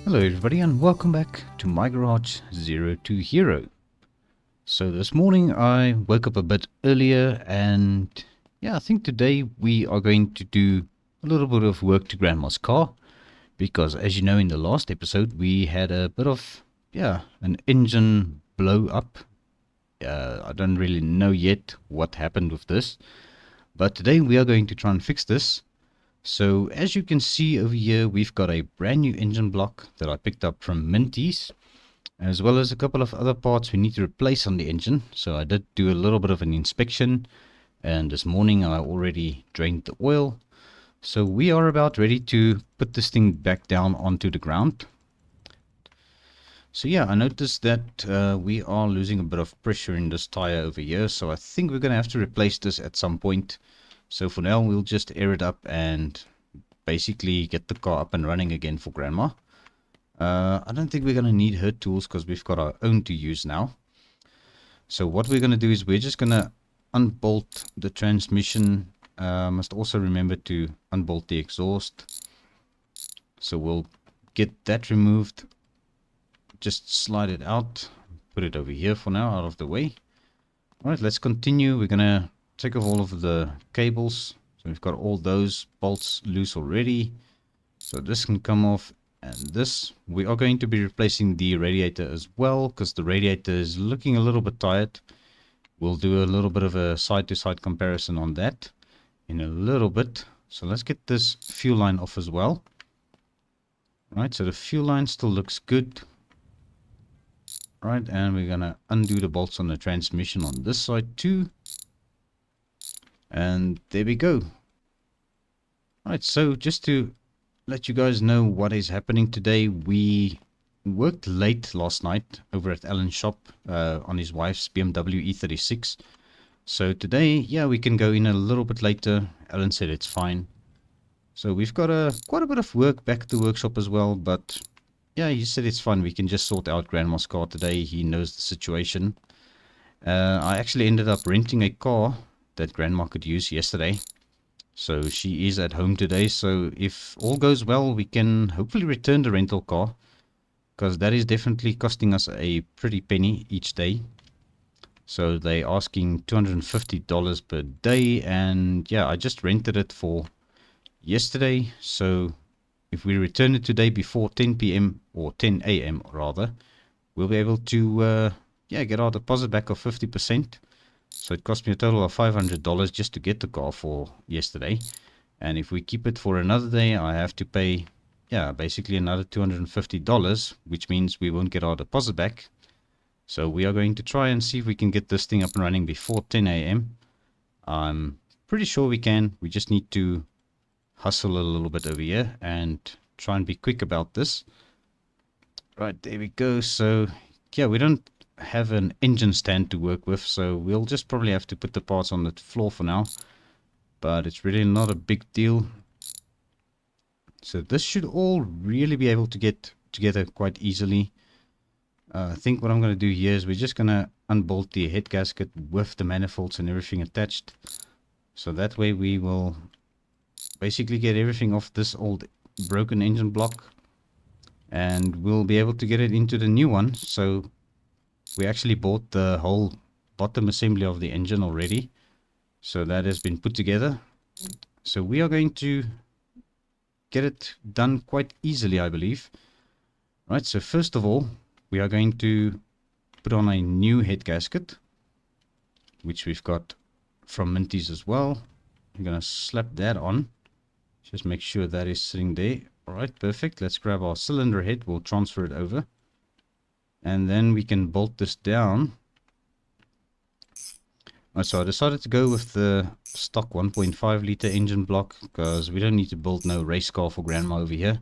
Hello everybody and welcome back to my garage Zero to Hero. So this morning I woke up a bit earlier and yeah, I think today we are going to do a little bit of work to Grandma's car, because as you know in the last episode we had a bit of an engine blow up. I don't really know yet what happened with this, but today we are going to try and fix this. So as you can see over here, we've got a brand new engine block that I picked up from Minties, as well as a couple of other parts we need to replace on the engine. So I did do a little bit of an inspection, and this morning I already drained the oil. So we are about ready to put this thing back down onto the ground. So yeah, I noticed that we are losing a bit of pressure in this tire over here, so I think we're going to have to replace this at some point. So for now we'll just air it up and basically get the car up and running again for Grandma. I don't think we're going to need her tools because we've got our own to use now. So what we're going to do is we're just going to unbolt the transmission. Must also remember to unbolt the exhaust. So we'll get that removed. Just slide it out. Put it over here for now, out of the way. Alright, let's continue. We're going to take off all of the cables. So we've got all those bolts loose already. So this can come off, and this we are going to be replacing the radiator as well, because the radiator is looking a little bit tired. We'll do a little bit of a side-to-side comparison on that in a little bit. So let's get this fuel line off as well. Right, so the fuel line still looks good. Right, and we're gonna undo the bolts on the transmission on this side too. And there we go. Alright, so just to let you guys know what is happening today, we worked late last night over at Alan's shop on his wife's BMW E36. So today, yeah, we can go in a little bit later. Alan said it's fine. So we've got quite a bit of work back at the workshop as well, but yeah, he said it's fine. We can just sort out Grandma's car today. He knows the situation. I actually ended up renting a car that Grandma could use yesterday. So she is at home today. So if all goes well, we can hopefully return the rental car, because that is definitely costing us a pretty penny each day. So they're asking $250 per day. And yeah, I just rented it for yesterday. So if we return it today before 10 p.m. or 10 a.m. rather, we'll be able to get our deposit back of 50%. So it cost me a total of $500 just to get the car for yesterday. And if we keep it for another day, I have to pay, basically another $250, which means we won't get our deposit back. So we are going to try and see if we can get this thing up and running before 10 a.m. I'm pretty sure we can. We just need to hustle a little bit over here and try and be quick about this. Right, there we go. So yeah, we don't have an engine stand to work with, so we'll just probably have to put the parts on the floor for now, but it's really not a big deal. So this should all really be able to get together quite easily. I think what I'm going to do here is we're just going to unbolt the head gasket with the manifolds and everything attached, so that way we will basically get everything off this old broken engine block, and we'll be able to get it into the new one. So we actually bought the whole bottom assembly of the engine already, so that has been put together. So we are going to get it done quite easily, I believe. Right, so first of all, we are going to put on a new head gasket, which we've got from Minties as well. I'm going to slap that on. Just make sure that is sitting there. Alright, perfect. Let's grab our cylinder head. We'll transfer it over. And then we can bolt this down. So I decided to go with the stock 1.5 liter engine block, because we don't need to build no race car for Grandma over here.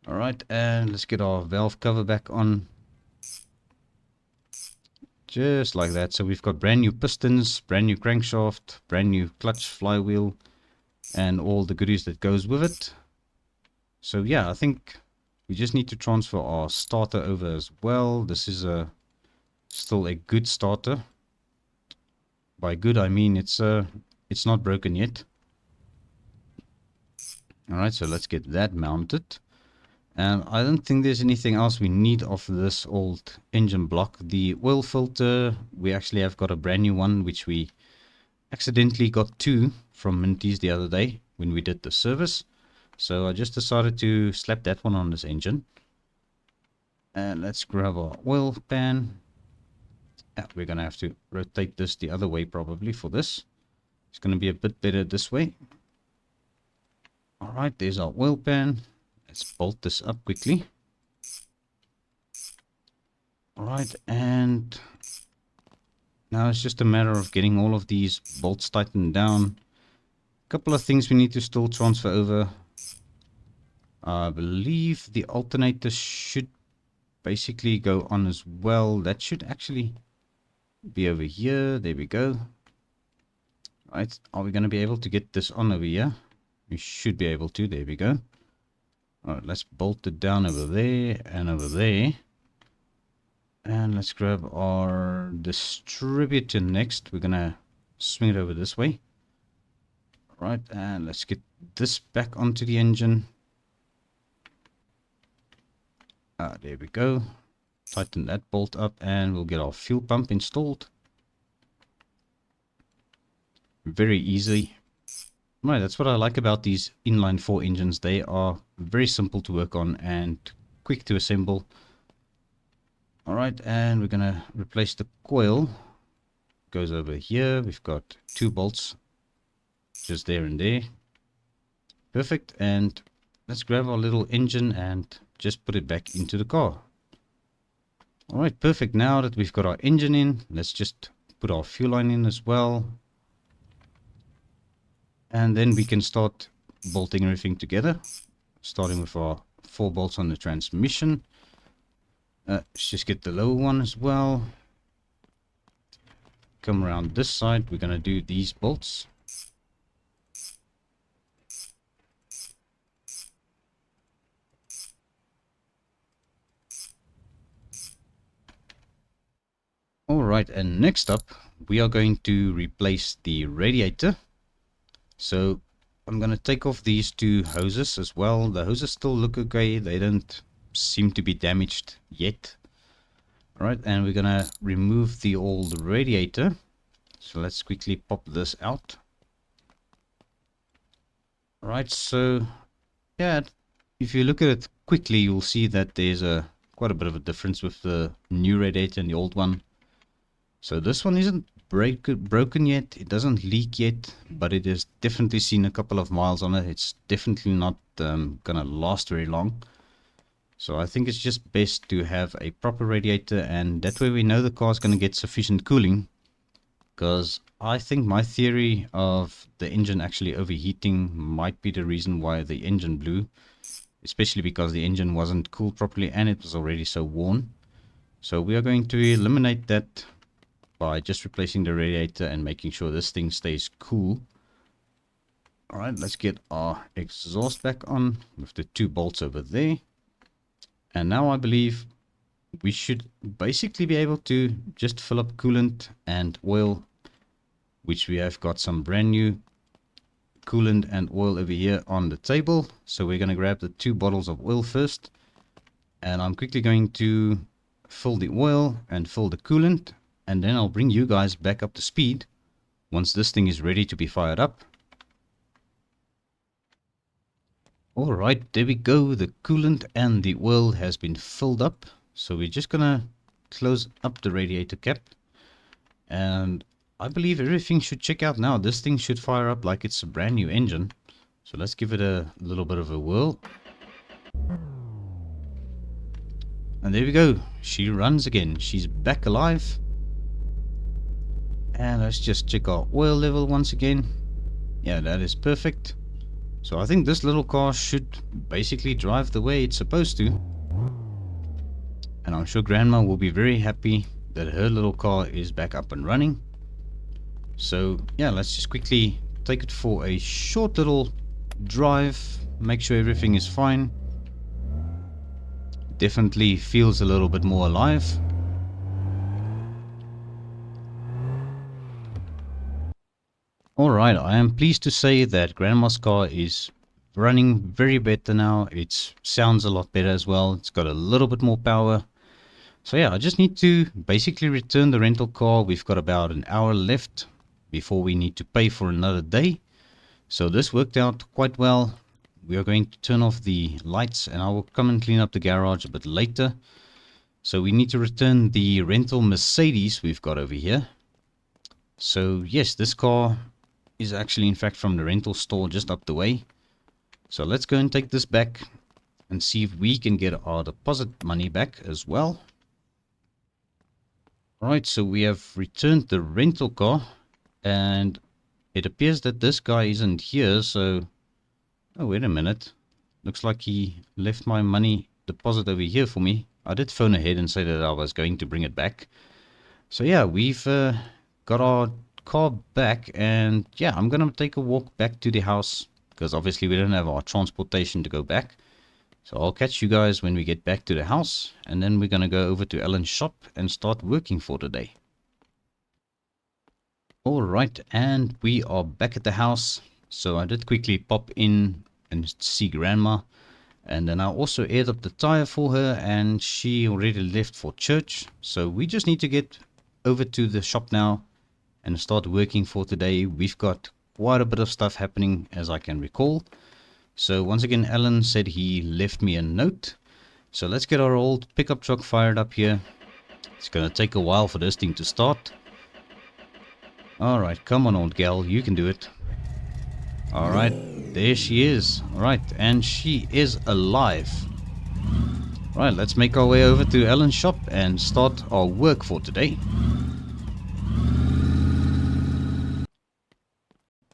Alright, and let's get our valve cover back on. Just like that. So we've got brand new pistons, brand new crankshaft, brand new clutch, flywheel, and all the goodies that goes with it. So yeah, I think we just need to transfer our starter over as well. This is still a good starter. By good, I mean it's not broken yet. Alright, so let's get that mounted. And I don't think there's anything else we need of this old engine block. The oil filter, we actually have got a brand new one, which we accidentally got two from Minty's the other day when we did the service. So I just decided to slap that one on this engine. And let's grab our oil pan. We're going to have to rotate this the other way probably for this. It's going to be a bit better this way. Alright, there's our oil pan. Let's bolt this up quickly. Alright, and now it's just a matter of getting all of these bolts tightened down. A couple of things we need to still transfer over. I believe the alternator should basically go on as well. That should actually be over here. There we go. Right, are we going to be able to get this on over here? We should be able to. There we go. Alright, let's bolt it down over there and over there. And let's grab our distributor next. We're going to swing it over this way. Right, and let's get this back onto the engine. There we go. Tighten that bolt up and we'll get our fuel pump installed. Very easy. Right, that's what I like about these inline 4 engines. They are very simple to work on and quick to assemble. Alright, and we're going to replace the coil. Goes over here. We've got 2 bolts just there and there. Perfect. And let's grab our little engine and just put it back into the car. Alright, perfect. Now that we've got our engine in, let's just put our fuel line in as well. And then we can start bolting everything together. Starting with our 4 bolts on the transmission. Let's just get the lower one as well. Come around this side. We're going to do these bolts. Alright, and next up we are going to replace the radiator. So I'm going to take off these 2 hoses as well. The hoses still look okay. They don't seem to be damaged yet. Alright, and we're going to remove the old radiator. So let's quickly pop this out. Alright, so yeah, if you look at it quickly, you'll see that there's quite a bit of a difference with the new radiator and the old one. So this one isn't broken yet, it doesn't leak yet, but it has definitely seen a couple of miles on it. It's definitely not gonna last very long. So I think it's just best to have a proper radiator, and that way we know the car is gonna get sufficient cooling. Because I think my theory of the engine actually overheating might be the reason why the engine blew, especially because the engine wasn't cooled properly and it was already so worn. So we are going to eliminate that by just replacing the radiator and making sure this thing stays cool. Alright, let's get our exhaust back on with the 2 bolts over there. And now I believe we should basically be able to just fill up coolant and oil, which we have got some brand new coolant and oil over here on the table. So we're going to grab the 2 bottles of oil first, and I'm quickly going to fill the oil and fill the coolant, and then I'll bring you guys back up to speed once this thing is ready to be fired up. Alright, there we go. The coolant and the oil has been filled up. So we're just gonna close up the radiator cap. And I believe everything should check out now. This thing should fire up like it's a brand new engine. So let's give it a little bit of a whirl. And there we go. She runs again. She's back alive. And let's just check our oil level once again. Yeah, that is perfect. So I think this little car should basically drive the way it's supposed to. And I'm sure Grandma will be very happy that her little car is back up and running. So yeah, let's just quickly take it for a short little drive. Make sure everything is fine. Definitely feels a little bit more alive. Alright, I am pleased to say that Grandma's car is running very better now. It sounds a lot better as well. It's got a little bit more power. So yeah, I just need to basically return the rental car. We've got about an hour left before we need to pay for another day. So this worked out quite well. We are going to turn off the lights and I will come and clean up the garage a bit later. So we need to return the rental Mercedes we've got over here. So yes, this car is actually in fact from the rental store just up the way. So let's go and take this back and see if we can get our deposit money back as well. Alright, so we have returned the rental car and it appears that this guy isn't here, so... Oh, wait a minute. Looks like he left my money deposit over here for me. I did phone ahead and say that I was going to bring it back. So yeah, we've got our car back and yeah, I'm going to take a walk back to the house because obviously we don't have our transportation to go back. So I'll catch you guys when we get back to the house and then we're going to go over to Alan's shop and start working for the day. Alright, and we are back at the house. So I did quickly pop in and see Grandma. And then I also aired up the tire for her and she already left for church. So we just need to get over to the shop now and start working for today. We've got quite a bit of stuff happening as I can recall. So once again, Alan said he left me a note. So let's get our old pickup truck fired up here. It's going to take a while for this thing to start. Alright, come on old gal, you can do it. Alright, there she is. Alright, and she is alive. Right, let's make our way over to Alan's shop and start our work for today.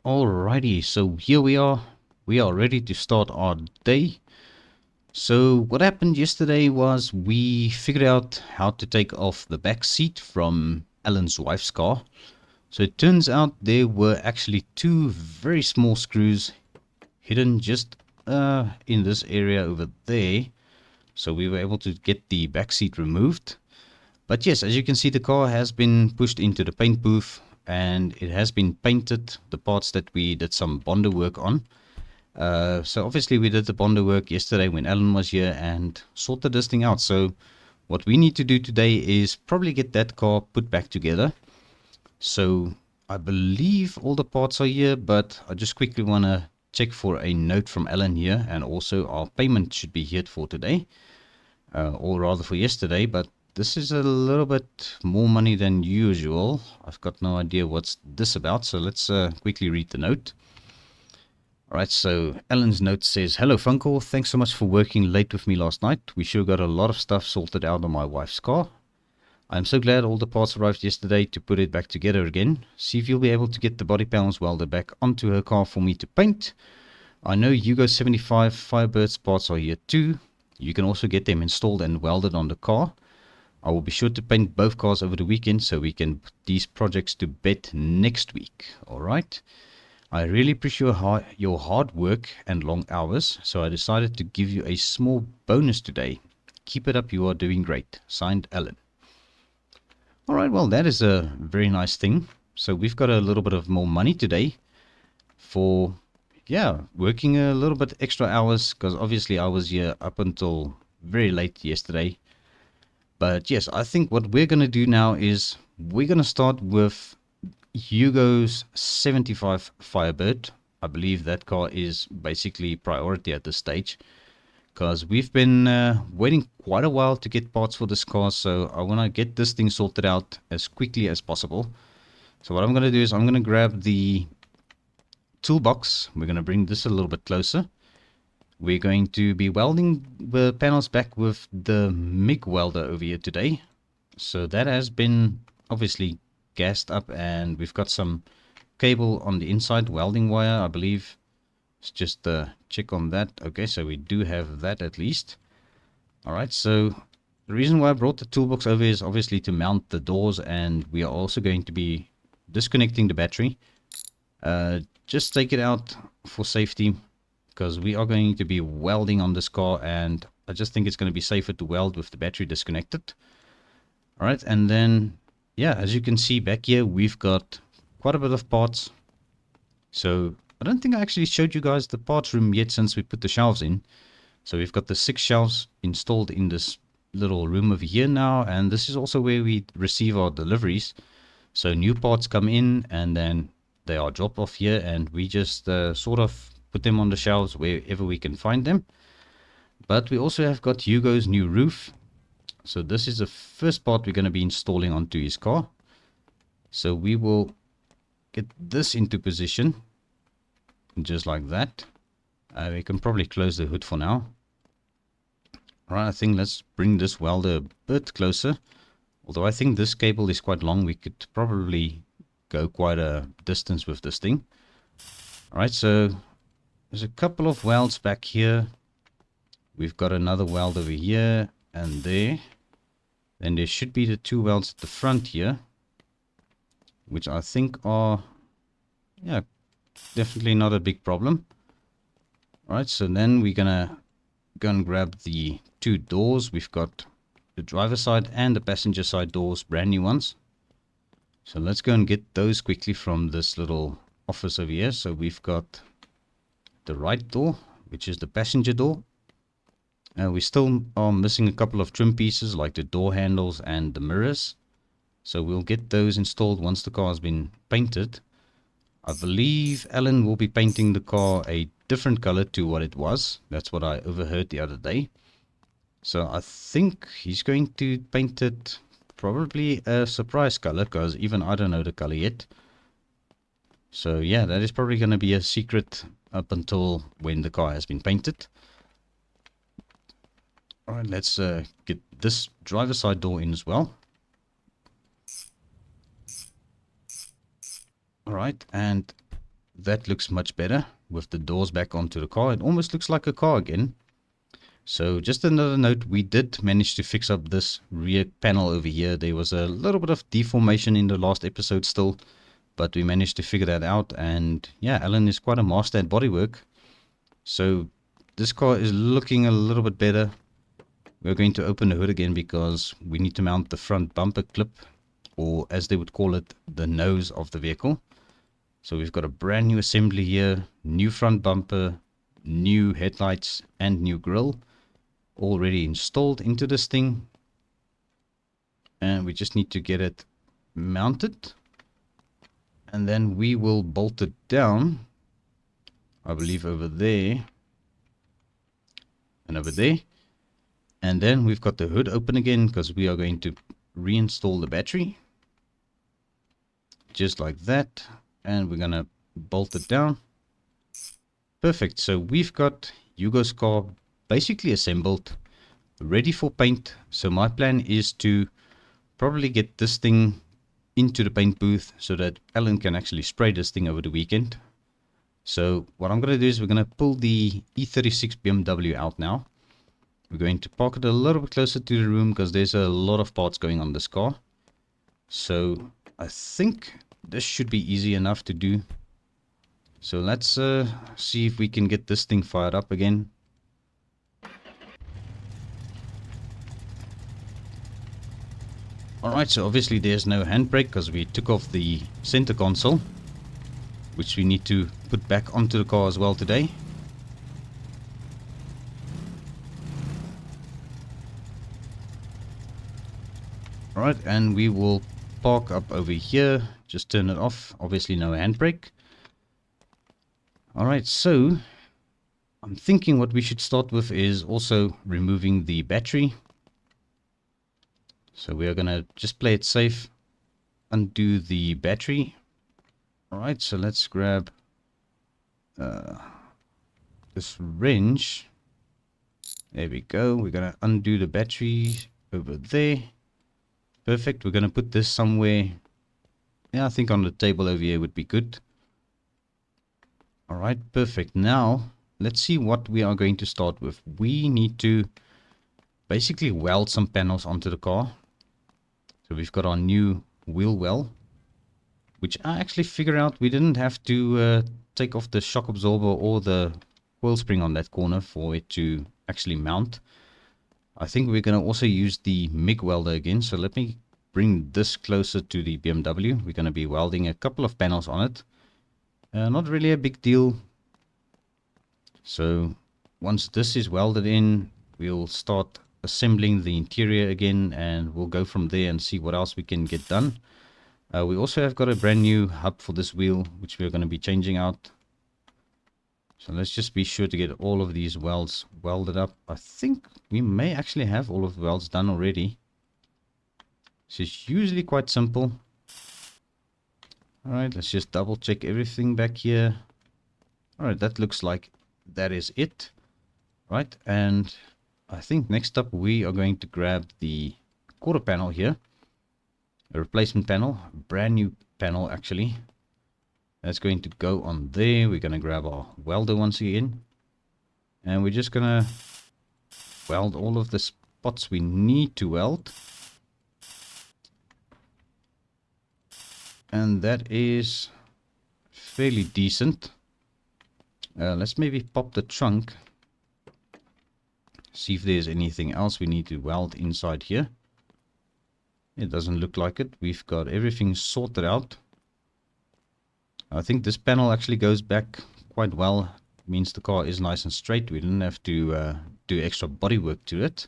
Alrighty, so here we are. We are ready to start our day. So what happened yesterday was we figured out how to take off the back seat from Alan's wife's car. So it turns out there were actually two very small screws hidden just in this area over there. So we were able to get the back seat removed. But yes, as you can see, the car has been pushed into the paint booth and it has been painted, the parts that we did some Bondo work on. So obviously we did the Bondo work yesterday when Alan was here and sorted this thing out. So what we need to do today is probably get that car put back together. So I believe all the parts are here, but I just quickly want to check for a note from Alan here, and also our payment should be here for today, or rather for yesterday, but this is a little bit more money than usual. I've got no idea what's this about, so let's quickly read the note. Alright, so Alan's note says, "Hello FUNCLE, thanks so much for working late with me last night. We sure got a lot of stuff sorted out on my wife's car. I'm so glad all the parts arrived yesterday to put it back together again. See if you'll be able to get the body panels welded back onto her car for me to paint. I know Hugo 75 Firebird's parts are here too. You can also get them installed and welded on the car. I will be sure to paint both cars over the weekend so we can put these projects to bed next week. Alright. I really appreciate your hard work and long hours, so I decided to give you a small bonus today. Keep it up, you are doing great. Signed, Alan." Alright, well that is a very nice thing. So we've got a little bit of more money today for, yeah, working a little bit extra hours, because obviously I was here up until very late yesterday. But yes, I think what we're going to do now is we're going to start with Hugo's 75 Firebird. I believe that car is basically priority at this stage, because we've been waiting quite a while to get parts for this car, so I want to get this thing sorted out as quickly as possible. So what I'm going to do is I'm going to grab the toolbox. We're going to bring this a little bit closer. We're going to be welding the panels back with the MIG welder over here today. So that has been obviously gassed up, and we've got some cable on the inside, welding wire I believe. Let's just check on that. Okay, so we do have that at least. Alright, so the reason why I brought the toolbox over is obviously to mount the doors, and we are also going to be disconnecting the battery. Just take it out for safety, because we are going to be welding on this car, and I just think it's going to be safer to weld with the battery disconnected. Alright, and then yeah, as you can see back here, we've got quite a bit of parts. So I don't think I actually showed you guys the parts room yet since we put the shelves in. So we've got the 6 shelves installed in this little room over here now, and this is also where we receive our deliveries. So new parts come in and then they are dropped off here, and we just sort of put them on the shelves wherever we can find them. But we also have got Hugo's new roof. So this is the first part we're going to be installing onto his car. So we will get this into position just like that. We can probably close the hood for now. Alright, I think let's bring this welder a bit closer. Although I think this cable is quite long, we could probably go quite a distance with this thing. Alright, so there's a couple of welds back here. We've got another weld over here and there. Then there should be the 2 welds at the front here, which I think are, yeah, definitely not a big problem. Alright, so then we're gonna go and grab the 2 doors. We've got the driver's side and the passenger side doors, brand new ones. So let's go and get those quickly from this little office over here. So we've got the right door, which is the passenger door. We still are missing a couple of trim pieces like the door handles and the mirrors. So we'll get those installed once the car has been painted. I believe Alan will be painting the car a different color to what it was. That's what I overheard the other day. So I think he's going to paint it probably a surprise color, because even I don't know the color yet. So yeah, that is probably going to be a secret up until when the car has been painted. Alright, let's get this driver's side door in as well. Alright, and that looks much better with the doors back onto the car. It almost looks like a car again. So just another note, we did manage to fix up this rear panel over here. There was a little bit of deformation in the last episode still, but we managed to figure that out. And yeah, Alan is quite a master at bodywork. So this car is looking a little bit better. We're going to open the hood again because we need to mount the front bumper clip, or as they would call it, the nose of the vehicle. So we've got a brand new assembly here, new front bumper, new headlights and new grille already installed into this thing. And we just need to get it mounted. And then we will bolt it down, I believe over there and over there. And then we've got the hood open again because we are going to reinstall the battery. Just like that. And we're going to bolt it down. Perfect. So we've got Hugo's car basically assembled, ready for paint. So my plan is to probably get this thing into the paint booth so that Alan can actually spray this thing over the weekend. So what I'm going to do is we're going to pull the E36 BMW out now. We're going to park it a little bit closer to the room because there's a lot of parts going on this car. So I think this should be easy enough to do. So let's see if we can get this thing fired up again. Alright, so obviously there's no handbrake because we took off the center console, which we need to put back onto the car as well today. Alright, and we will park up over here, just turn it off, obviously no handbrake. Alright, so I'm thinking what we should start with is also removing the battery. So we are going to just play it safe, undo the battery. Alright, so let's grab this wrench. There we go. We're going to undo the battery over there. Perfect. We're going to put this somewhere. Yeah, I think on the table over here would be good. Alright, perfect. Now, let's see what we are going to start with. We need to basically weld some panels onto the car. So we've got our new wheel well, which I actually figured out we didn't have to take off the shock absorber or the coil spring on that corner for it to actually mount. I think we're going to also use the MIG welder again. So let me bring this closer to the BMW. We're going to be welding a couple of panels on it. Not really a big deal. So once this is welded in, we'll start assembling the interior again, and we'll go from there and see what else we can get done. We also have got a brand new hub for this wheel, which we're going to be changing out. So let's just be sure to get all of these welds welded up. I think we may actually have all of the welds done already. This is usually quite simple. Alright, let's just double check everything back here. Alright, that looks like that is it. Right, and I think next up we are going to grab the quarter panel here. A replacement panel, a brand new panel actually. That's going to go on there. We're going to grab our welder once again. And we're just going to weld all of the spots we need to weld. And that is fairly decent. Let's maybe pop the trunk. See if there's anything else we need to weld inside here. It doesn't look like it. We've got everything sorted out. I think this panel actually goes back quite well. It means the car is nice and straight. We didn't have to do extra bodywork to it.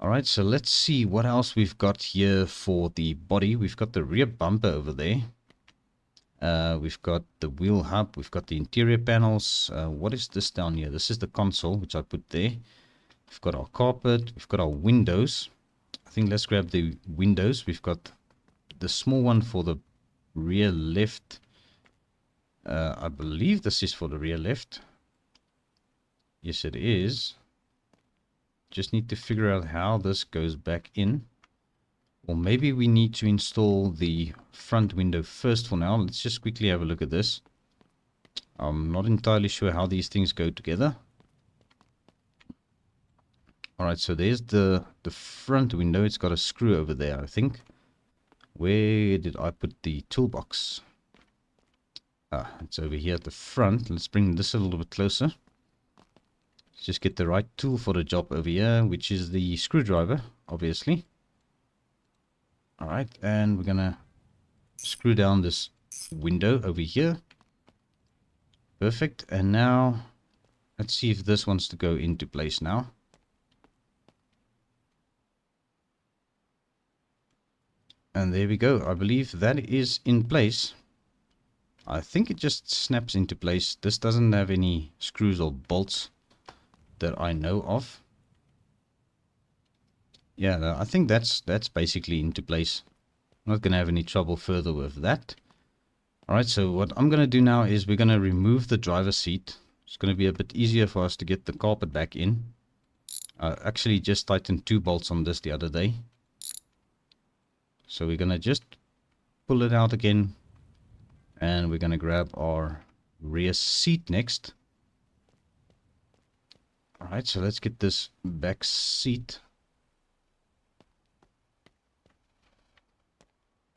Alright, so let's see what else we've got here for the body. We've got the rear bumper over there. We've got the wheel hub. We've got the interior panels. What is this down here? This is the console, which I put there. We've got our carpet. We've got our windows. I think let's grab the windows. We've got the small one for the rear left. I believe this is for the rear left. Yes, it is. Just need to figure out how this goes back in. Or maybe we need to install the front window first for now. Let's just quickly have a look at this. I'm not entirely sure how these things go together. Alright, so there's the front window. It's got a screw over there, I think. Where did I put the toolbox? Ah, it's over here at the front. Let's bring this a little bit closer. Let's just get the right tool for the job over here, which is the screwdriver, obviously. Alright, and we're gonna screw down this window over here. Perfect. And now let's see if this wants to go into place now. And there we go. I believe that is in place. I think it just snaps into place. This doesn't have any screws or bolts that I know of. Yeah, I think that's basically into place. I'm not going to have any trouble further with that. Alright, so what I'm going to do now is we're going to remove the driver's seat. It's going to be a bit easier for us to get the carpet back in. I actually just tightened 2 bolts on this the other day. So we're going to just pull it out again. And we're going to grab our rear seat next. Alright, so let's get this back seat.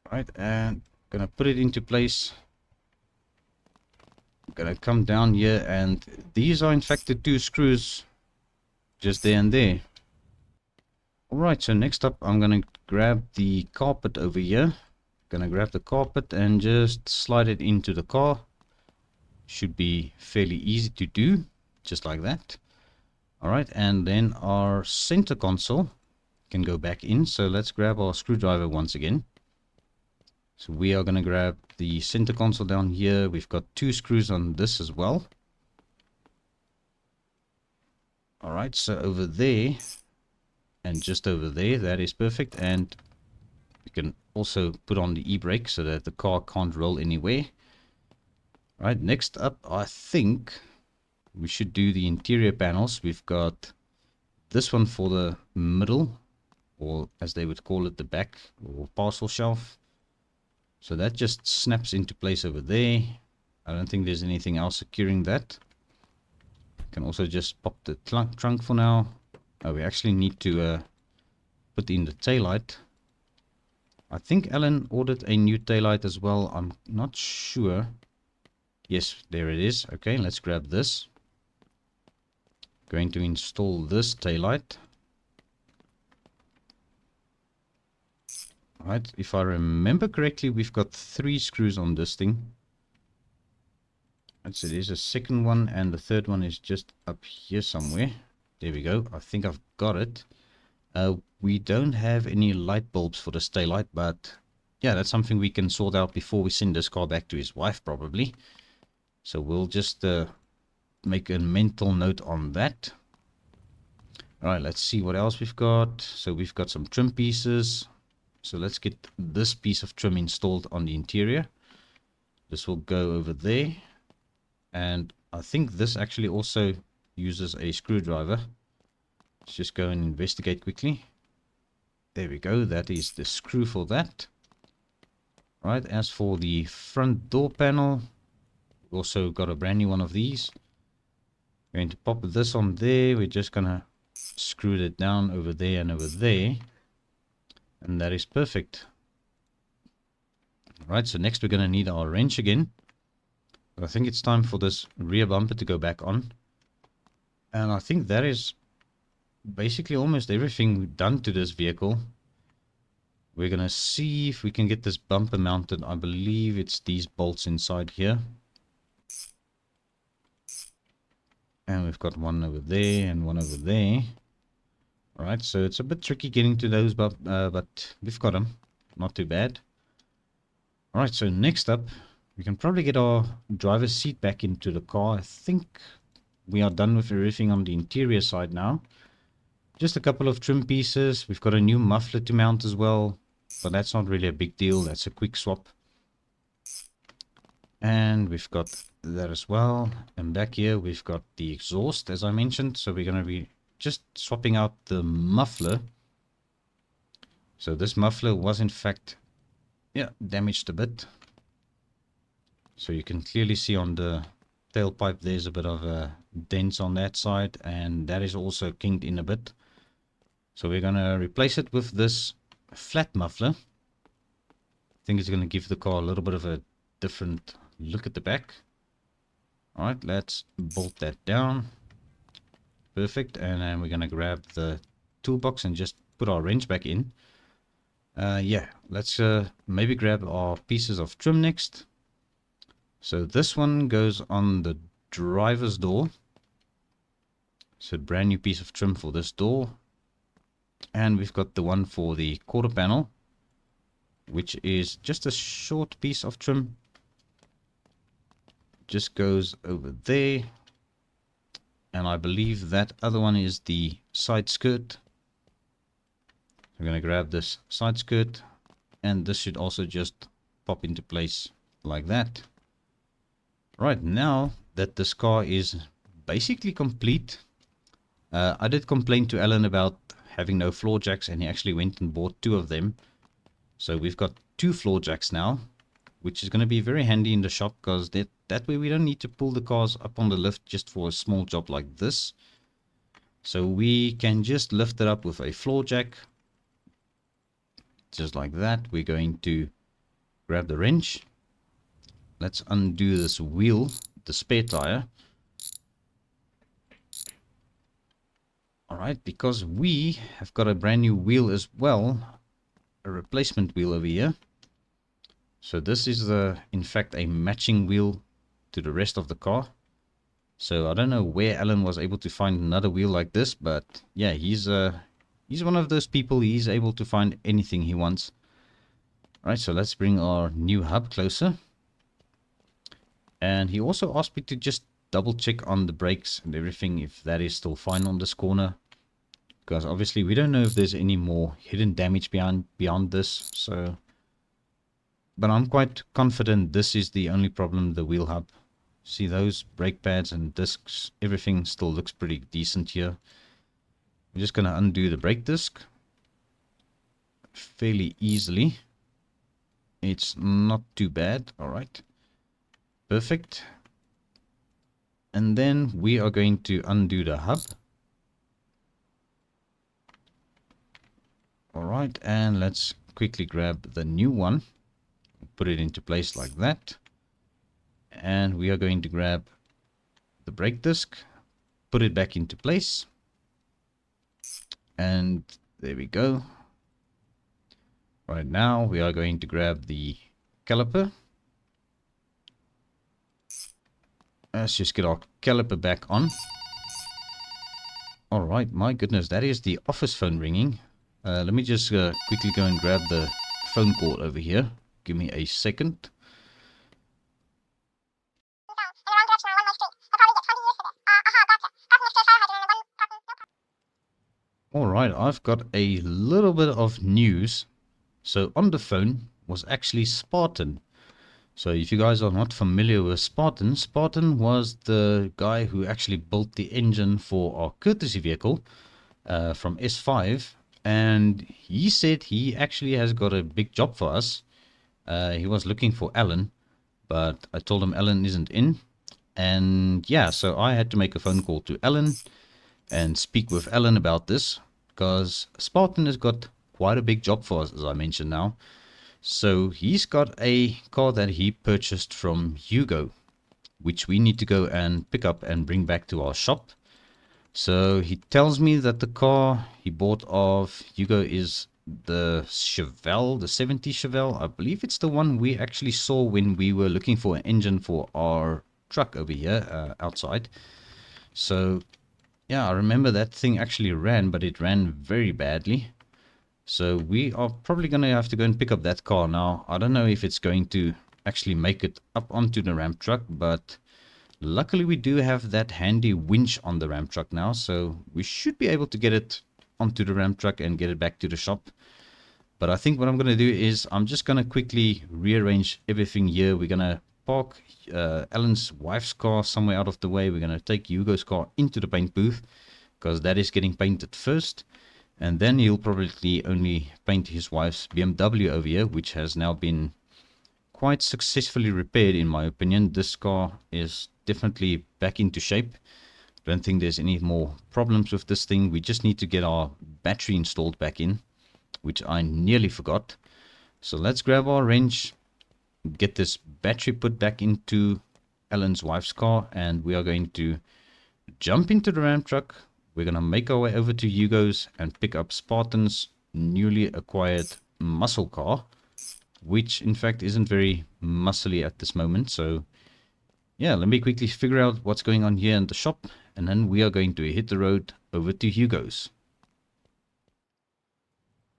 Alright, and I'm going to put it into place. I'm going to come down here, and these are in fact the 2 screws just there and there. Alright, so next up I'm going to grab the carpet over here. Gonna grab the carpet and just slide it into the car. Should be fairly easy to do, just like that. Alright, and then our center console can go back in. So let's grab our screwdriver once again. So we are gonna grab the center console down here. We've got 2 screws on this as well. Alright, so over there and just over there, that is perfect. And we can also put on the e-brake so that the car can't roll anywhere. Right, next up, I think we should do the interior panels. We've got this one for the middle, or as they would call it, the back or parcel shelf. So that just snaps into place over there. I don't think there's anything else securing that. Can also just pop the trunk for now. We actually need to put in the taillight. I think Alan ordered a new taillight as well. I'm not sure. Yes, there it is. Okay, let's grab this. Going to install this taillight. Right, if I remember correctly, we've got 3 screws on this thing. Right, so there's a second one, and the third one is just up here somewhere. There we go. I think I've got it. We don't have any light bulbs for this taillight, but yeah, that's something we can sort out before we send this car back to his wife, probably. So we'll just make a mental note on that. Alright, let's see what else we've got. So we've got some trim pieces. So let's get this piece of trim installed on the interior. This will go over there. And I think this actually also uses a screwdriver. Let's just go and investigate quickly. There we go. That is the screw for that. Right, as for the front door panel, we also got a brand new one of these. Going to pop this on there. We're just going to screw it down over there and over there. And that is perfect. Right, so next we're going to need our wrench again. I think it's time for this rear bumper to go back on. And I think that is basically almost everything we've done to this vehicle. We're going to see if we can get this bumper mounted. I believe it's these bolts inside here. And we've got one over there and one over there. Alright, so it's a bit tricky getting to those, but we've got them. Not too bad. Alright, so next up, we can probably get our driver's seat back into the car. I think we are done with everything on the interior side now. Just a couple of trim pieces. We've got a new muffler to mount as well, but that's not really a big deal. That's a quick swap. And we've got that as well. And back here, we've got the exhaust, as I mentioned. So we're going to be just swapping out the muffler. So this muffler was in fact, yeah, damaged a bit. So you can clearly see on the tailpipe there's a bit of dents on that side, and that is also kinked in a bit. So we're going to replace it with this flat muffler. I think it's going to give the car a little bit of a different look at the back. Alright, let's bolt that down. Perfect. And then we're going to grab the toolbox and just put our wrench back in. Yeah, let's maybe grab our pieces of trim next. So this one goes on the driver's door. So brand new piece of trim for this door. And we've got the one for the quarter panel, which is just a short piece of trim. Just goes over there. And I believe that other one is the side skirt. We're going to grab this side skirt, and this should also just pop into place like that. Right, now that this car is basically complete, I did complain to Alan about having no floor jacks, and he actually went and bought 2 of them. So we've got 2 floor jacks now, which is going to be very handy in the shop, because that way we don't need to pull the cars up on the lift just for a small job like this. So we can just lift it up with a floor jack. Just like that. We're going to grab the wrench. Let's undo this wheel, the spare tire. Alright, because we have got a brand new wheel as well. A replacement wheel over here. So this is in fact a matching wheel to the rest of the car. So I don't know where Alan was able to find another wheel like this, but yeah, he's one of those people. He's able to find anything he wants. Alright, so let's bring our new hub closer. And he also asked me to just double check on the brakes and everything, if that is still fine on this corner. Because obviously we don't know if there's any more hidden damage beyond this. So, but I'm quite confident this is the only problem, the wheel hub. See those brake pads and discs, everything still looks pretty decent here. I'm just going to undo the brake disc fairly easily. It's not too bad. Alright. Perfect. And then we are going to undo the hub. Alright, and let's quickly grab the new one. Put it into place like that. And we are going to grab the brake disc. Put it back into place. And there we go. Right now we are going to grab the caliper. Let's just get our caliper back on. Alright, my goodness, that is the office phone ringing. Let me just quickly go and grab the phone call over here. Give me a second. Alright, I've got a little bit of news. So on the phone was actually Sphartan. So if you guys are not familiar with Sphartan, Sphartan was the guy who actually built the engine for our courtesy vehicle from S5. And he said he actually has got a big job for us. He was looking for Alan, but I told him Alan isn't in. And yeah, so I had to make a phone call to Alan and speak with Alan about this, because Sphartan has got quite a big job for us, as I mentioned now. So he's got a car that he purchased from Hugo, which we need to go and pick up and bring back to our shop. So he tells me that the car he bought of Hugo is the Chevelle, the 70 Chevelle. I believe it's the one we actually saw when we were looking for an engine for our truck over here outside. So yeah, I remember that thing actually ran, but it ran very badly. So we are probably going to have to go and pick up that car now. I don't know if it's going to actually make it up onto the ramp truck, but luckily we do have that handy winch on the ramp truck now. So we should be able to get it onto the ramp truck and get it back to the shop. But I think what I'm going to do is I'm just going to quickly rearrange everything here. We're going to park Alan's wife's car somewhere out of the way. We're going to take Hugo's car into the paint booth, because that is getting painted first. And then he'll probably only paint his wife's BMW over here, which has now been quite successfully repaired, in my opinion. This car is definitely back into shape. Don't think there's any more problems with this thing. We just need to get our battery installed back in, which I nearly forgot. So let's grab our wrench, get this battery put back into Alan's wife's car, and we are going to jump into the ramp truck. We're going to make our way over to Hugo's and pick up Sphartan's newly acquired muscle car, which in fact isn't very muscly at this moment. So yeah, let me quickly figure out what's going on here in the shop, and then we are going to hit the road over to Hugo's.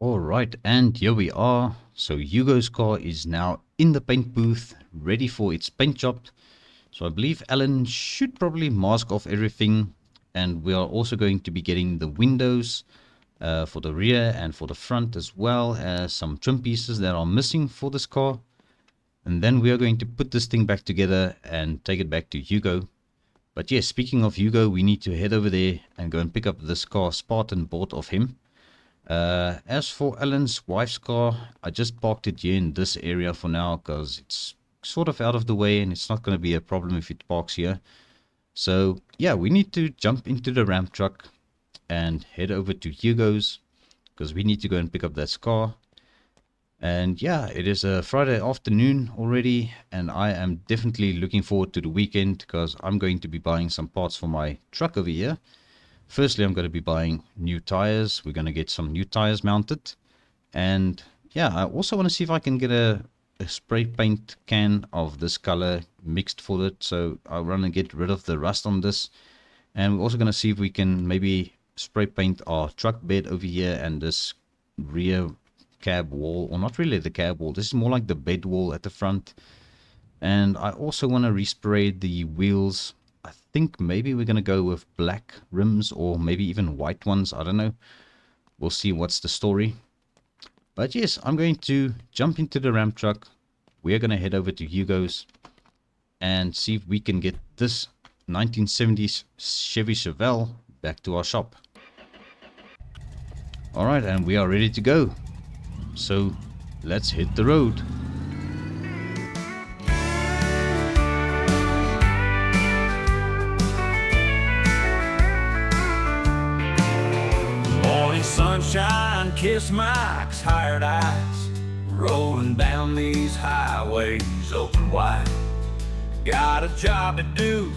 Alright, and here we are. So Hugo's car is now in the paint booth, ready for its paint job. So I believe Alan should probably mask off everything. And we are also going to be getting the windows for the rear and for the front, as well as some trim pieces that are missing for this car. And then we are going to put this thing back together and take it back to Hugo. But yes, speaking of Hugo, we need to head over there and go and pick up this car Sphartan bought of him. As for Alan's wife's car, I just parked it here in this area for now, because it's sort of out of the way and it's not going to be a problem if it parks here. So yeah, we need to jump into the ramp truck and head over to Hugo's, because we need to go and pick up that car. And yeah, it is a Friday afternoon already, and I am definitely looking forward to the weekend, because I'm going to be buying some parts for my truck over here. Firstly, I'm going to be buying new tires. We're going to get some new tires mounted. And yeah, I also want to see if I can get a spray paint can of this color mixed for it. So I want to get rid of the rust on this. And we're also going to see if we can maybe spray paint our truck bed over here and this rear cab wall, or not really the cab wall. This is more like the bed wall at the front. And I also want to respray the wheels. I think maybe we're going to go with black rims, or maybe even white ones. I don't know. We'll see what's the story. But yes, I'm going to jump into the ramp truck. We're going to head over to Hugo's and see if we can get this 1970s Chevy Chevelle back to our shop. Alright, and we are ready to go. So let's hit the road. Morning sunshine kiss Mike's tired eyes, rolling down these highways open wide. Got a job to do,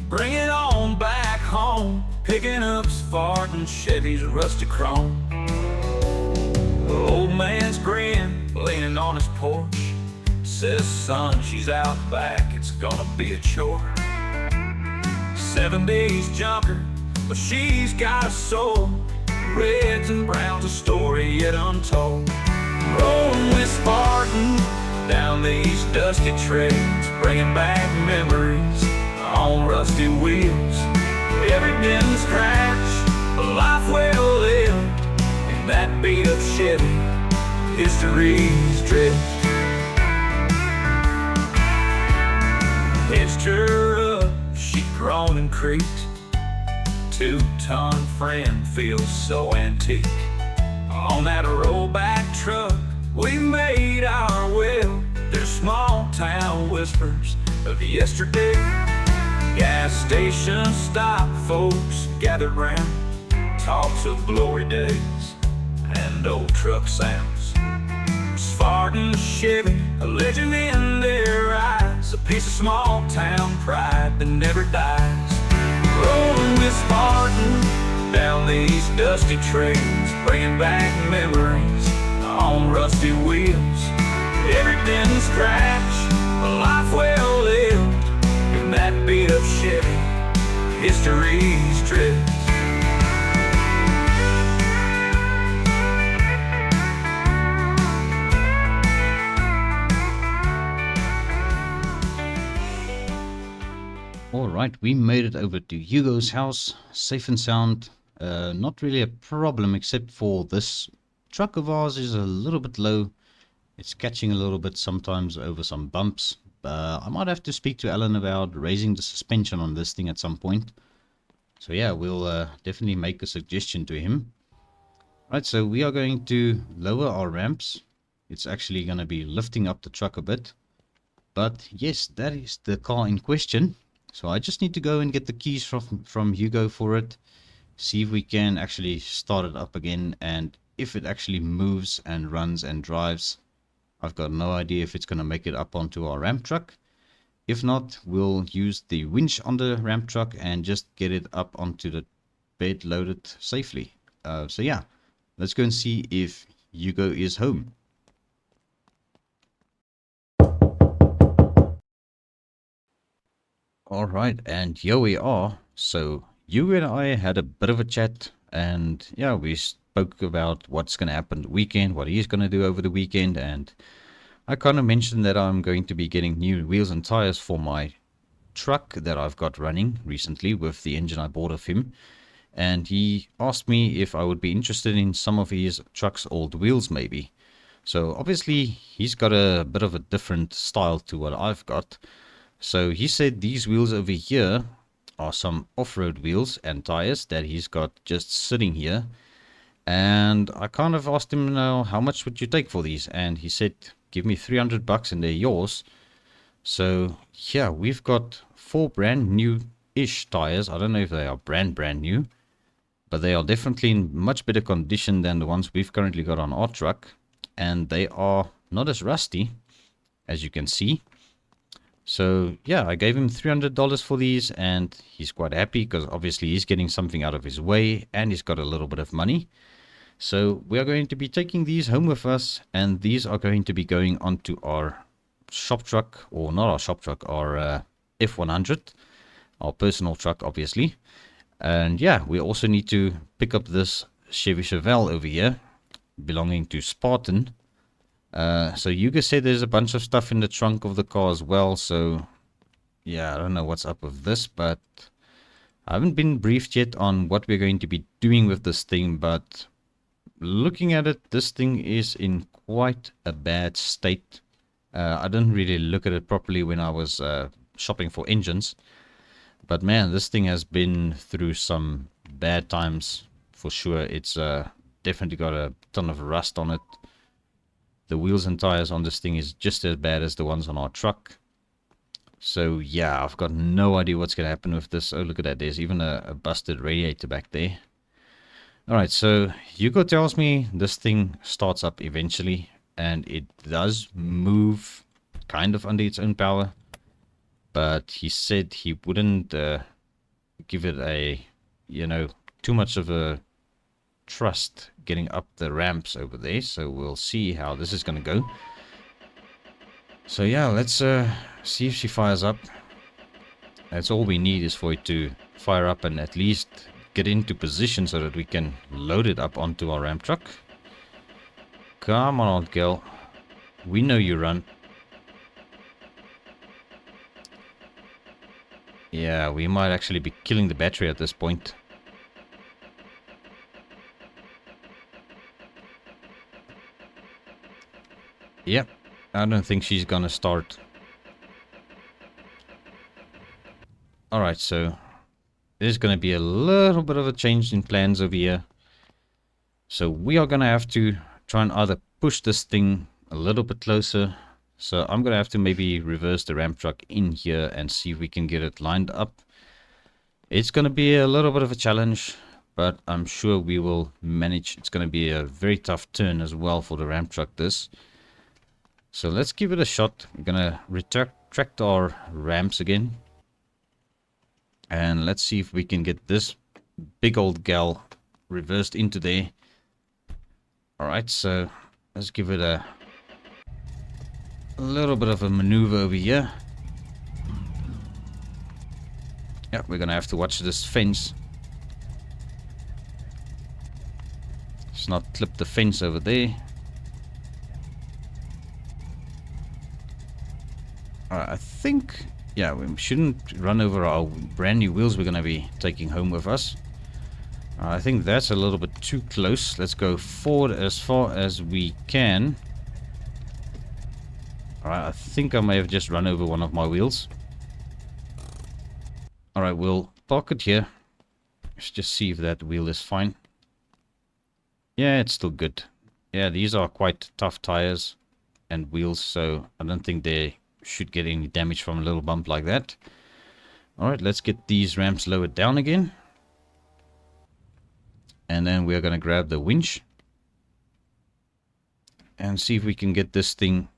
bring it on back home, picking up Sphartan Chevy's rusty chrome. The old man's grin, leaning on his porch, says, son, she's out back, it's gonna be a chore. 70s junker, but she's got a soul. Reds and browns, a story yet untold. Rolling with Sphartan down these dusty trails, bringing back memories on rusty wheels. Every dent and scratch, a life well lived, in that beat-up Chevy, history's drift. Hitched her up, she grown and creaked. Two-ton friend feels so antique. On that rollback truck, we made our will. There's small-town whispers of yesterday. Gas station stop, folks gathered round. Talks of glory days and old truck sounds. Sphartan Chevy, a legend in their eyes, a piece of small-town pride that never dies. Rolling with Sphartan down these dusty trails, bringing back memories on rusty wheels. Every dent and scratch, a life well lived, in that beat-up Chevy, history's drift. Alright, we made it over to Hugo's house, safe and sound. Not really a problem, except for this truck of ours is a little bit low. It's catching a little bit sometimes over some bumps. I might have to speak to Alan about raising the suspension on this thing at some point. So yeah, we'll definitely make a suggestion to him. Right, so we are going to lower our ramps. It's actually going to be lifting up the truck a bit. But yes, that is the car in question. So I just need to go and get the keys from Hugo for it. See if we can actually start it up again. And if it actually moves and runs and drives. I've got no idea if it's going to make it up onto our ramp truck. If not, we'll use the winch on the ramp truck and just get it up onto the bed loaded safely. So yeah, let's go and see if Hugo is home. Alright, and here we are. So you and I had a bit of a chat, and yeah, we spoke about what's going to happen the weekend, what he's going to do over the weekend, and I kind of mentioned that I'm going to be getting new wheels and tires for my truck that I've got running recently with the engine I bought of him. And he asked me if I would be interested in some of his truck's old wheels maybe. So obviously he's got a bit of a different style to what I've got. So he said these wheels over here are some off-road wheels and tires that he's got just sitting here. And I kind of asked him now, how much would you take for these? And he said, give me $300 and they're yours. So yeah, we've got 4 brand new-ish tires. I don't know if they are brand new, but they are definitely in much better condition than the ones we've currently got on our truck. And they are not as rusty, as you can see. So yeah, I gave him $300 for these, and he's quite happy because obviously he's getting something out of his way and he's got a little bit of money. So we are going to be taking these home with us, and these are going to be going onto our shop truck, or not our shop truck, our F100, our personal truck obviously. And yeah, we also need to pick up this Chevy Chevelle over here belonging to Sphartan. So Hugo said there's a bunch of stuff in the trunk of the car as well. So yeah, I don't know what's up with this, but I haven't been briefed yet on what we're going to be doing with this thing. But looking at it, this thing is in quite a bad state. I didn't really look at it properly when I was shopping for engines. But man, this thing has been through some bad times for sure. It's definitely got a ton of rust on it. The wheels and tires on this thing is just as bad as the ones on our truck. So yeah, I've got no idea what's going to happen with this. Oh, look at that. There's even a busted radiator back there. Alright, so Hugo tells me this thing starts up eventually. And it does move kind of under its own power. But he said he wouldn't give it a, too much of a trust getting up the ramps over there. So we'll see how this is going to go. So yeah, let's see if she fires up. That's all we need, is for it to fire up and at least get into position so that we can load it up onto our ramp truck. Come on, old girl. We know you run. Yeah, we might actually be killing the battery at this point. Yep, I don't think she's gonna start. Alright, so there's gonna be a little bit of a change in plans over here. So we are gonna have to try and either push this thing a little bit closer. So I'm gonna have to maybe reverse the ramp truck in here and see if we can get it lined up. It's gonna be a little bit of a challenge, but I'm sure we will manage. It's gonna be a very tough turn as well for the ramp truck this. So let's give it a shot. We're gonna retract our ramps again. And let's see if we can get this big old gal reversed into there. Alright, so let's give it a little bit of a maneuver over here. Yeah, we're gonna have to watch this fence. Let's not clip the fence over there. I think, yeah, we shouldn't run over our brand new wheels we're gonna be taking home with us. I think that's a little bit too close. Let's go forward as far as we can. Alright, I think I may have just run over one of my wheels. Alright, we'll park it here. Let's just see if that wheel is fine. Yeah, it's still good. Yeah, these are quite tough tires and wheels, so I don't think they should get any damage from a little bump like that. Alright, let's get these ramps lowered down again. And then we're going to grab the winch and see if we can get this thing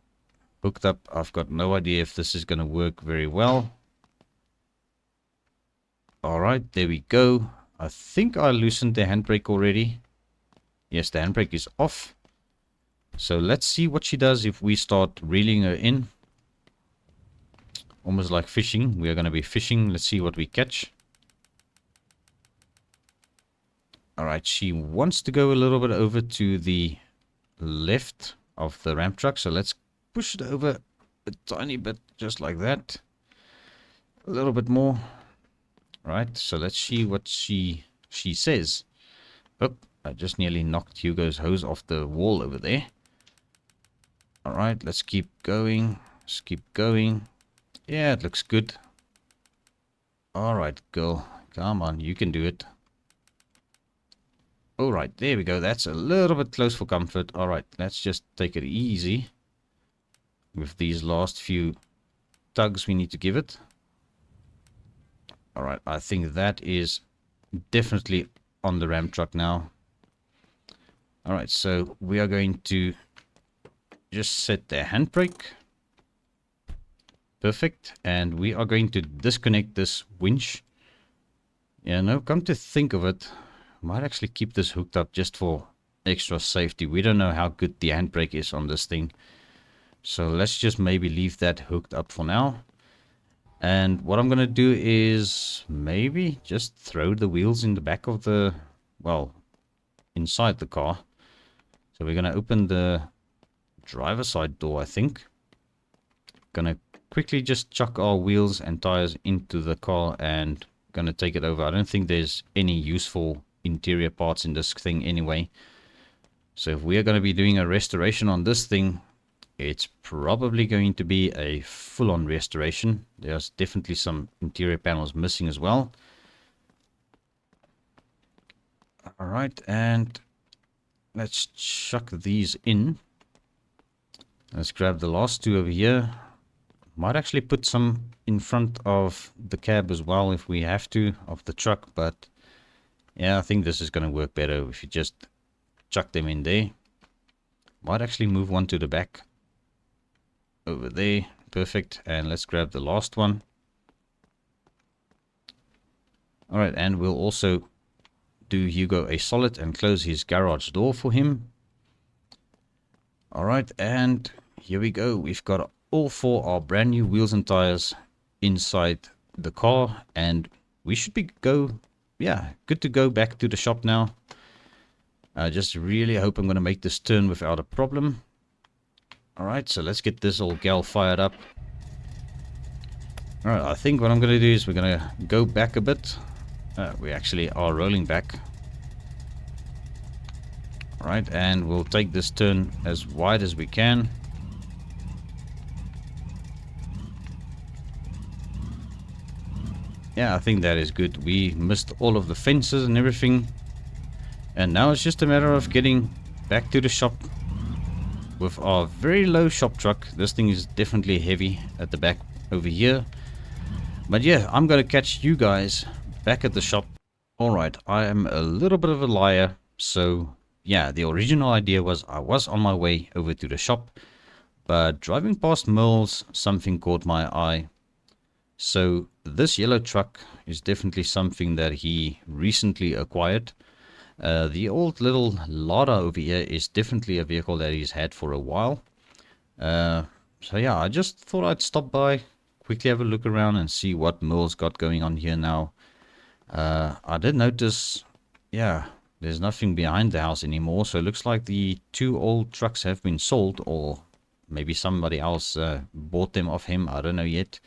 hooked up. I've got no idea if this is going to work very well. Alright, there we go. I think I loosened the handbrake already. Yes, the handbrake is off. So let's see what she does if we start reeling her in. Almost like fishing. We are going to be fishing. Let's see what we catch. Alright, she wants to go a little bit over to the left of the ramp truck. So let's push it over a tiny bit, just like that. A little bit more. Right, so let's see what she says. Oh, I just nearly knocked Hugo's hose off the wall over there. Alright, let's keep going. Let's keep going. Yeah, it looks good. Alright, girl. Come on, you can do it. Alright, there we go. That's a little bit close for comfort. Alright, let's just take it easy. With these last few tugs we need to give it. Alright, I think that is definitely on the ramp truck now. Alright, so we are going to just set the handbrake. Perfect. And we are going to disconnect this winch. Yeah, no, come to think of it, might actually keep this hooked up just for extra safety. We don't know how good the handbrake is on this thing. So let's just maybe leave that hooked up for now. And what I'm going to do is maybe just throw the wheels in the back of the, well, inside the car. So we're going to open the driver's side door, I think. Going to quickly just chuck our wheels and tires into the car and going to take it over. I don't think there's any useful interior parts in this thing anyway. So if we are going to be doing a restoration on this thing, it's probably going to be a full-on restoration. There's definitely some interior panels missing as well. Alright, and let's chuck these in. Let's grab the last two over here. Might actually put some in front of the cab as well if we have to, of the truck. But yeah, I think this is going to work better if you just chuck them in there. Might actually move one to the back. Over there, perfect. And let's grab the last one. Alright, and we'll also do Hugo a solid and close his garage door for him. Alright, and here we go. We've got all four our brand new wheels and tires inside the car, and we should be good to go back to the shop now. I just really hope I'm going to make this turn without a problem. Alright, so let's get this old gal fired up. Alright, I think what I'm going to do is we're going to go back a bit. We actually are rolling back. Alright, and we'll take this turn as wide as we can. Yeah, I think that is good. We missed all of the fences and everything. And now it's just a matter of getting back to the shop with our very low shop truck. This thing is definitely heavy at the back over here. But yeah, I'm going to catch you guys back at the shop. Alright, I am a little bit of a liar. So yeah, the original idea was I was on my way over to the shop. But driving past Mills, something caught my eye. So this yellow truck is definitely something that he recently acquired. The old little Lada over here is definitely a vehicle that he's had for a while. So yeah, I just thought I'd stop by, quickly have a look around and see what Mills got going on here now. I did notice, yeah, there's nothing behind the house anymore. So it looks like the two old trucks have been sold, or maybe somebody else bought them off him. I don't know yet.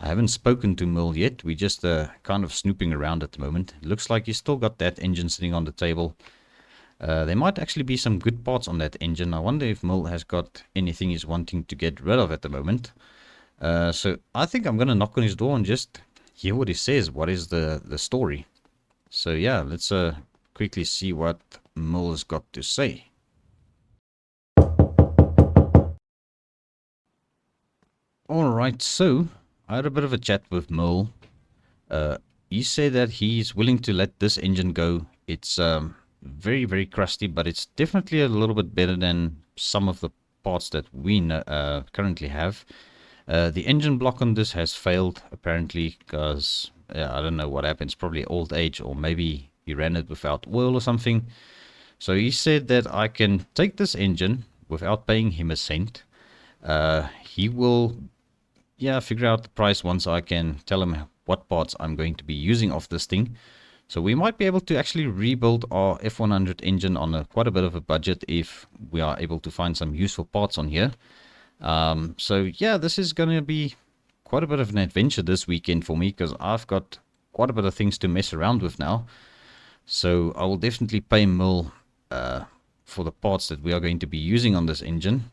I haven't spoken to Mill yet. We're just kind of snooping around at the moment. It looks like he's still got that engine sitting on the table. There might actually be some good parts on that engine. I wonder if Mill has got anything he's wanting to get rid of at the moment. So I think I'm going to knock on his door and just hear what he says. What is the story? So yeah, let's quickly see what Mill has got to say. Alright, so I had a bit of a chat with Mill. He said that he's willing to let this engine go. It's very, very crusty, but it's definitely a little bit better than some of the parts that we currently have. The engine block on this has failed, apparently, because I don't know what happens. Probably old age, or maybe he ran it without oil or something. So he said that I can take this engine without paying him a cent. He will figure out the price once I can tell him what parts I'm going to be using of this thing. So we might be able to actually rebuild our F100 engine on quite a bit of a budget if we are able to find some useful parts on here. So yeah, this is going to be quite a bit of an adventure this weekend for me, because I've got quite a bit of things to mess around with now. So I will definitely pay Mill for the parts that we are going to be using on this engine.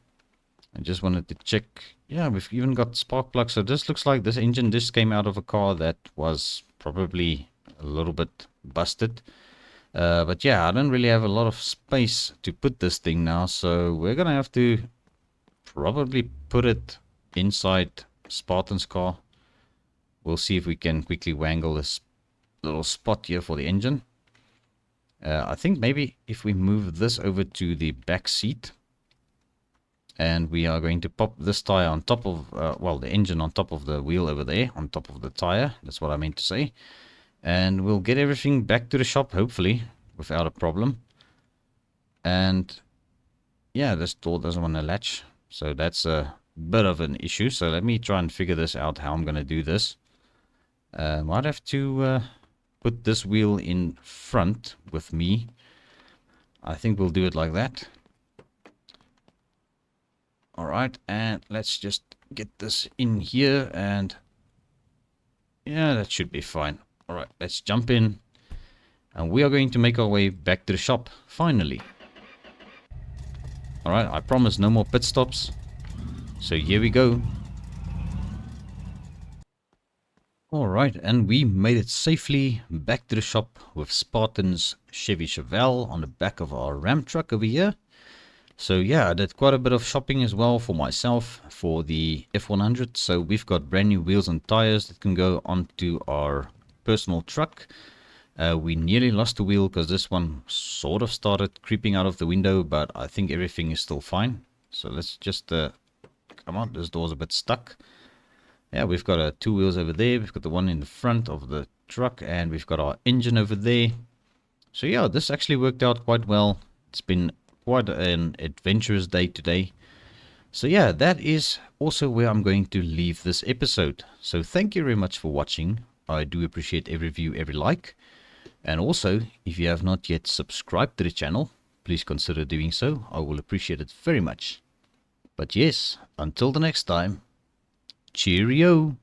I just wanted to check. Yeah, we've even got spark plugs. So this looks like this engine just came out of a car that was probably a little bit busted. But yeah, I don't really have a lot of space to put this thing now. So we're going to have to probably put it inside Sphartan's car. We'll see if we can quickly wangle this little spot here for the engine. I think maybe if we move this over to the back seat. And we are going to pop this tire on top of, the engine on top of the wheel over there, on top of the tire. That's what I meant to say. And we'll get everything back to the shop, hopefully, without a problem. And yeah, this door doesn't want to latch. So that's a bit of an issue. So let me try and figure this out, how I'm going to do this. Might have to put this wheel in front with me. I think we'll do it like that. Alright, and let's just get this in here, and yeah, that should be fine. Alright, let's jump in, and we are going to make our way back to the shop, finally. Alright, I promise no more pit stops. So here we go. Alright, and we made it safely back to the shop with Sphartan's Chevy Chevelle on the back of our Ram truck over here. So yeah, I did quite a bit of shopping as well for myself for the F100. So we've got brand new wheels and tires that can go onto our personal truck. We nearly lost a wheel because this one sort of started creeping out of the window, but I think everything is still fine. So let's just come on, this door's a bit stuck. Yeah, we've got two wheels over there. We've got the one in the front of the truck, and we've got our engine over there. So yeah, this actually worked out quite well. It's been quite an adventurous day today. So yeah, that is also where I'm going to leave this episode. So thank you very much for watching. I do appreciate every view, every like. And also, if you have not yet subscribed to the channel, please consider doing so. I will appreciate it very much. But yes, until the next time, cheerio!